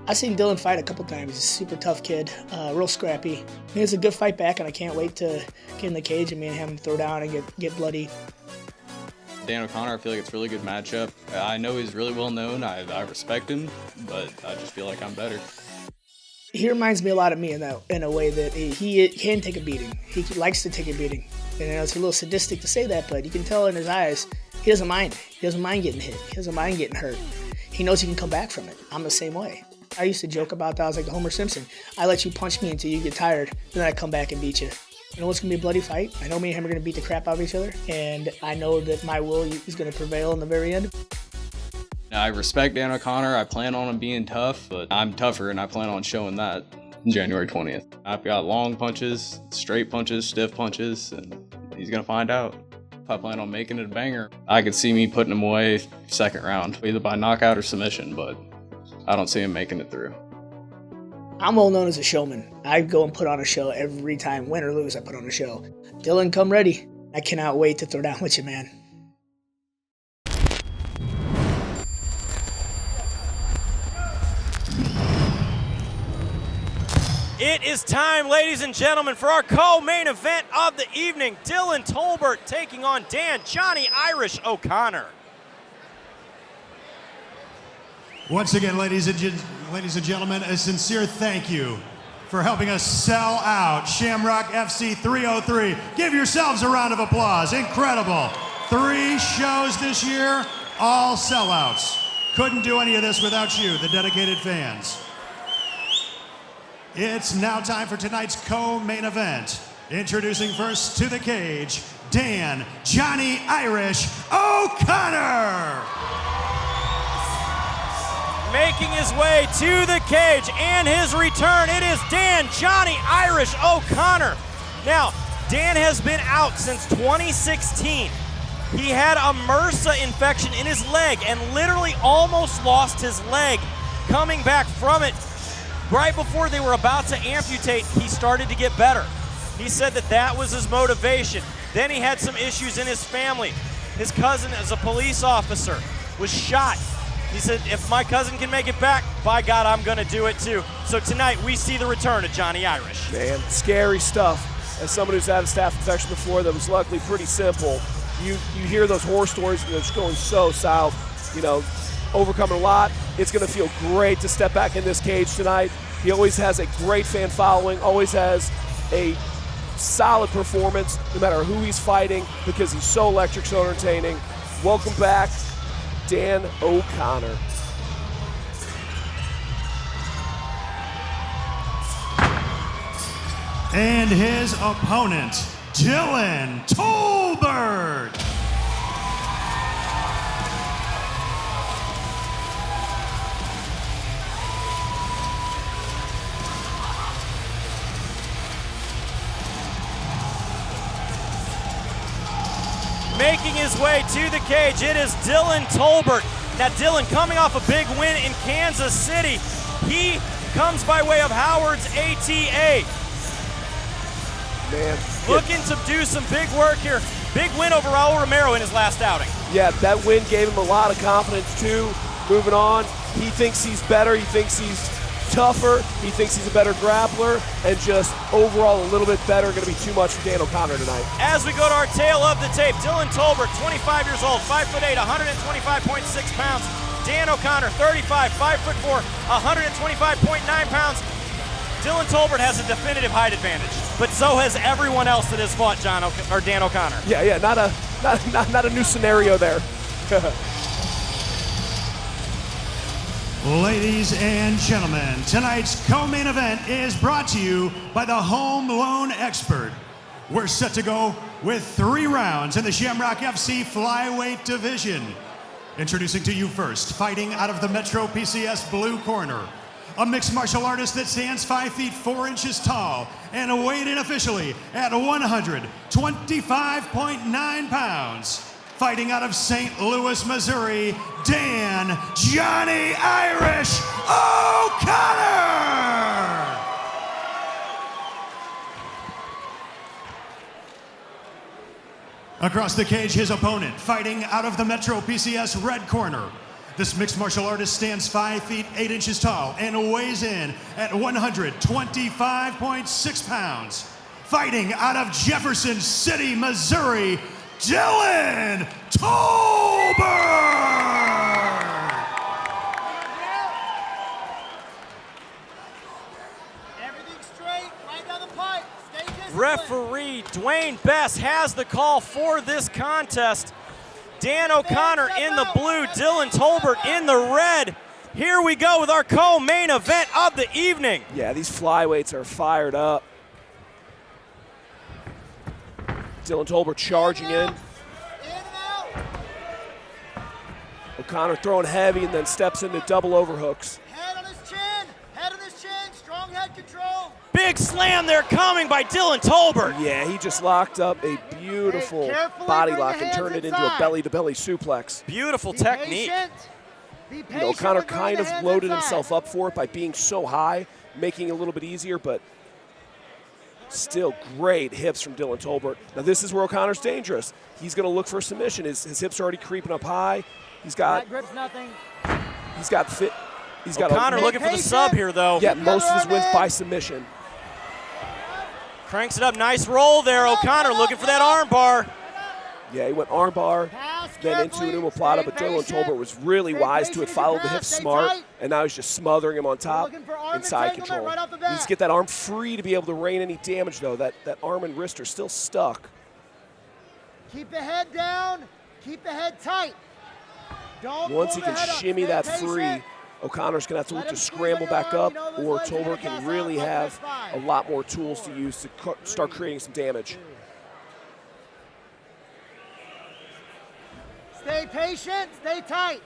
I've seen Dillon fight a couple times. He's a super tough kid, real scrappy. He has a good fight back, and I can't wait to get in the cage and have him throw down and get bloody. Dan O'Connor, I feel like it's a really good matchup. I know he's really well known. I respect him, but I just feel like I'm better. He reminds me a lot of me in a way that he can take a beating. He likes to take a beating. And it's a little sadistic to say that, but you can tell in his eyes, he doesn't mind. He doesn't mind getting hit. He doesn't mind getting hurt. He knows he can come back from it. I'm the same way. I used to joke about that. I was like the Homer Simpson. I let you punch me until you get tired, then I come back and beat you. You know what's going to be a bloody fight? I know me and him are going to beat the crap out of each other, and I know that my will is going to prevail in the very end. I respect Dan O'Connor. I plan on him being tough, but I'm tougher, and I plan on showing that January 20th. I've got long punches, straight punches, stiff punches, and he's going to find out. If I plan on making it a banger, I could see me putting him away second round, either by knockout or submission, but I don't see him making it through. I'm well known as a showman. I go and put on a show every time, win or lose, I put on a show. Dillon, come ready. I cannot wait to throw down with you, man. It is time, ladies and gentlemen, for our co-main event of the evening. Dillon Tolbert taking on Johnny Irish O'Connor. Once again, ladies and gentlemen, a sincere thank you for helping us sell out Shamrock FC 303. Give yourselves a round of applause. Incredible. 3 shows this year, all sellouts. Couldn't do any of this without you, the dedicated fans. It's now time for tonight's co-main event. Introducing first to the cage, Johnny Irish O'Connor. Making his way to the cage and his return, it is Johnny Irish O'Connor. Now, Dan has been out since 2016. He had a MRSA infection in his leg and literally almost lost his leg. Coming back from it, right before they were about to amputate, he started to get better. He said that was his motivation. Then he had some issues in his family. His cousin, as a police officer, was shot. He said, if my cousin can make it back, by God, I'm gonna do it too. So tonight, we see the return of Johnny Irish. Man, scary stuff. As someone who's had a staph infection before that was luckily pretty simple, you hear those horror stories that's going so south, overcoming a lot. It's gonna feel great to step back in this cage tonight. He always has a great fan following, always has a solid performance, no matter who he's fighting, because he's so electric, so entertaining. Welcome back, Dan O'Connor. And his opponent, Dillon Tolbert. Making his way to the cage, it is Dillon Tolbert. Now Dillon coming off a big win in Kansas City. He comes by way of Howard's ATA. Man. Looking to do some big work here. Big win over Raul Romero in his last outing. Yeah, that win gave him a lot of confidence too. Moving on, he thinks he's better, he thinks he's tougher, he thinks he's a better grappler, and just overall a little bit better. Going to be too much for Dan O'Connor tonight. As we go to our tail of the tape, Dillon Tolbert, 25 years old, 5'8", 125.6 pounds. Dan O'Connor, 35, 5'4", 125.9 pounds. Dillon Tolbert has a definitive height advantage, but so has everyone else that has fought Dan O'Connor. Yeah, not a new scenario there. Ladies and gentlemen, tonight's co-main event is brought to you by the Home Loan Expert. We're set to go with 3 rounds in the Shamrock FC flyweight division. Introducing to you first, fighting out of the Metro PCS blue corner, a mixed martial artist that stands 5 feet 4 inches tall and weighed in officially at 125.9 pounds. Fighting out of St. Louis, Missouri, Johnny Irish O'Connor! Across the cage, his opponent, fighting out of the Metro PCS red corner, This mixed martial artist stands 5 feet 8 inches tall and weighs in at 125.6 pounds. Fighting out of Jefferson City, Missouri, Dillon Tolbert! Referee Dwayne Best has the call for this contest. Dan O'Connor in the blue, Dillon Tolbert in the red. Here we go with our co-main event of the evening. Yeah, these flyweights are fired up. Dillon Tolbert charging in. O'Connor throwing heavy and then steps into double overhooks. Head on his chin, strong head control. Big slam there coming by Dillon Tolbert. Yeah, he just locked up a beautiful body lock and turned it into a belly-to-belly suplex. Beautiful technique. O'Connor kind of loaded himself up for it by being so high, making it a little bit easier, but still great hips from Dillon Tolbert. Now this is where O'Connor's dangerous. He's going to look for a submission. His hips are already creeping up high. He's got fit. He's got O'Connor looking for the sub here, though. Yeah, most of his wins by submission. Cranks it up, nice roll there. O'Connor looking for that arm bar. Yeah, he went arm bar, then into an omoplata, but Dillon Tolbert was really wise to it, followed the hips smart, and now he's just smothering him on top in side control. He needs to get that arm free to be able to rain any damage, though. That arm and wrist are still stuck. Keep the head down, keep the head tight. Once he can shimmy that free, O'Connor's going to have to look to scramble back up, or Tolbert can really have a lot more tools to use to start creating some damage. Stay patient, stay tight.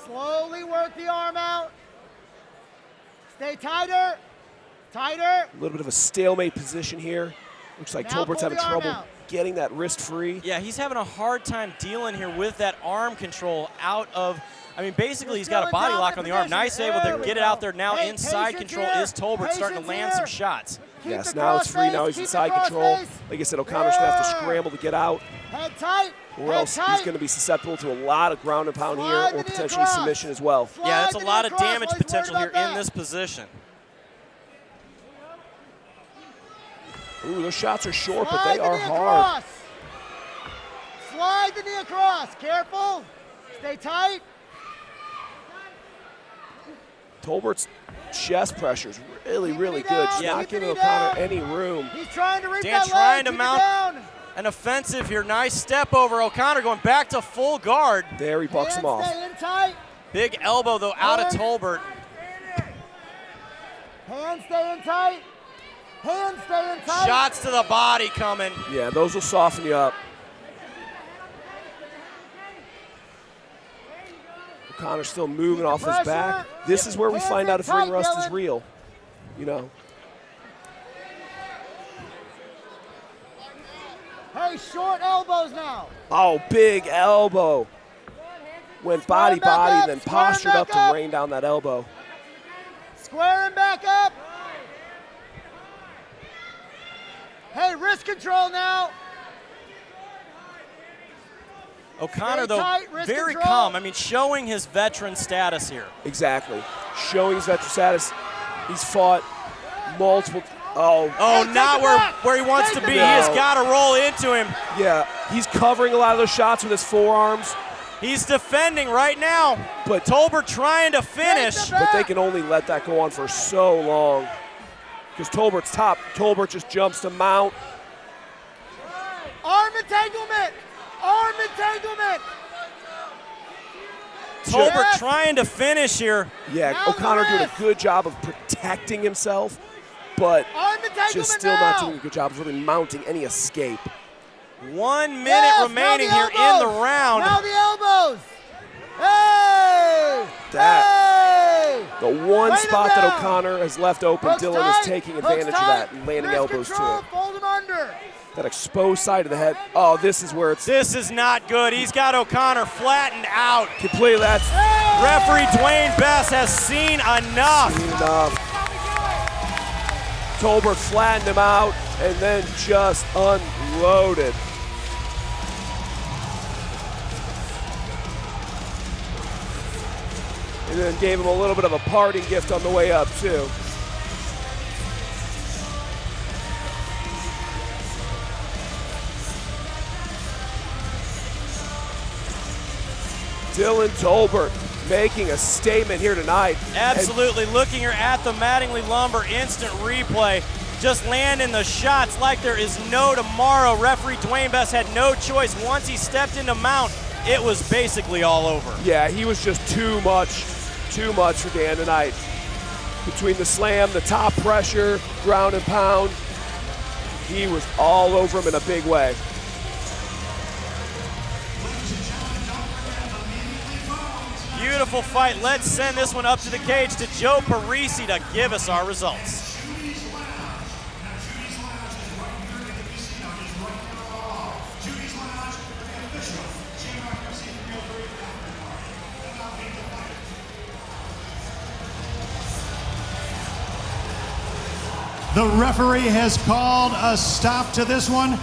Slowly work the arm out. Stay tighter, tighter. A little bit of a stalemate position here. Looks like Tolbert's having trouble getting that wrist free. Yeah, he's having a hard time dealing here with that arm control out of, I mean, basically he's got a body lock on the arm. Nice able to get it out there. Now inside control is Tolbert starting to land some shots. Yes, now it's free. Now he's inside control. Like I said, O'Connor's going to have to scramble to get out. Head tight. Or else he's going to be susceptible to a lot of ground and pound here, or potentially submission as well. Yeah, that's a lot of damage potential here in this position. Ooh, those shots are short, but they are hard. Slide the knee across. Careful. Stay tight. Tolbert's chest pressure is really, really good. Just not giving O'Connor any room. He's trying to reach Dan that trying leg, to mount an offensive here. Nice step over. O'Connor going back to full guard. There he bucks him off. Stay in tight. Big elbow, though, out of Tolbert. Hands stay in tight. Hands stay in tight. Shots to the body coming. Yeah, those will soften you up. O'Connor's still moving off his back. This is where we find out if ring rust is real. You know. Hey, short elbows now. Oh, big elbow. Went body, and then postured up to rain down that elbow. Square him back up. Hey, wrist control now. O'Connor, though, very calm. I mean, showing his veteran status here. Exactly. Showing his veteran status. He's fought multiple. Oh, not where he wants to be. He has got to roll into him. Yeah, he's covering a lot of those shots with his forearms. He's defending right now, but Tolbert trying to finish. But they can only let that go on for so long because Tolbert's top. Tolbert just jumps to mount. Arm entanglement. Arm entanglement. Tolbert trying to finish here. Yeah, O'Connor doing a good job of protecting himself, but just still not doing a good job of really mounting any escape. 1 minute remaining here in the round. Now the elbows. Hey! The one spot that O'Connor has left open, Dillon is taking advantage of that and landing elbows to it. Fold him under. That exposed side of the head. Oh, this is where it's. This is not good. He's got O'Connor flattened out. Completely. That's. Referee Dwayne Best has seen enough. Tolbert flattened him out and then just unloaded. and then gave him a little bit of a parting gift on the way up, too. Dillon Tolbert making a statement here tonight. Absolutely. Looking here at the Mattingly Lumber instant replay. Just landing the shots like there is no tomorrow. Referee Dwayne Best had no choice. Once he stepped into mount, it was basically all over. Yeah, he was just too much for Dan tonight. Between the slam, the top pressure, ground and pound, he was all over him in a big way. Beautiful fight. Let's send this one up to the cage to Joe Parisi to give us our results. The referee has called a stop to this one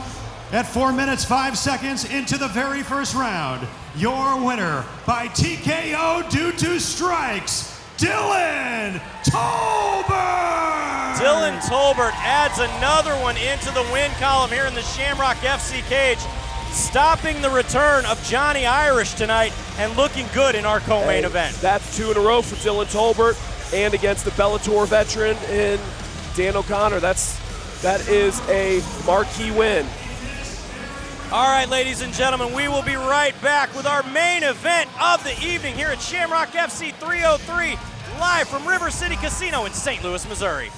at 4 minutes, 5 seconds into the very first round. Your winner by TKO due to strikes, Dillon Tolbert! Dillon Tolbert adds another one into the win column here in the Shamrock FC cage, stopping the return of Johnny Irish tonight and looking good in our co-main event. That's 2 in a row for Dillon Tolbert, and against the Bellator veteran in Dan O'Connor. That is a marquee win. All right, ladies and gentlemen, we will be right back with our main event of the evening here at Shamrock FC 303, live from River City Casino in St. Louis, Missouri.